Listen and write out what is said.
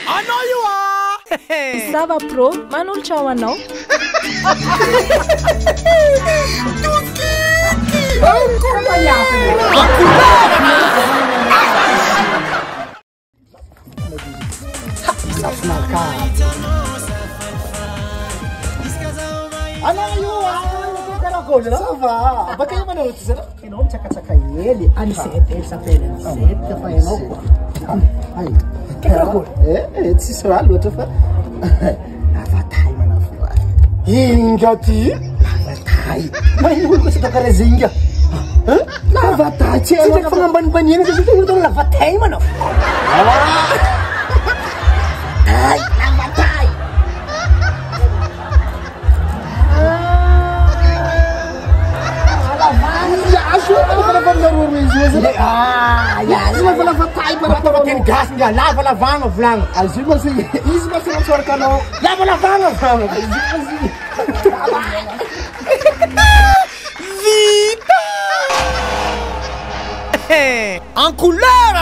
I know you are. Sava Pro, manul ciao no. Bagaimana itu sir? Ini cakap-cakap ele, ani sete, sapele, sete, apa yang aku? Ay, kau itu soal betul tak? Avatai mana fua? Hingga ti? Avatai. Mana ini kau sudah kerja hingga? Avatai. Cakap pengamban yang itu sudah avatai mana? Avatai, avatai. Isso vai falar vatai para quem gás, já lava lavando flango. Assim você, isso vai ser um sorcano. Lava lavando flango. Vita! En couleur,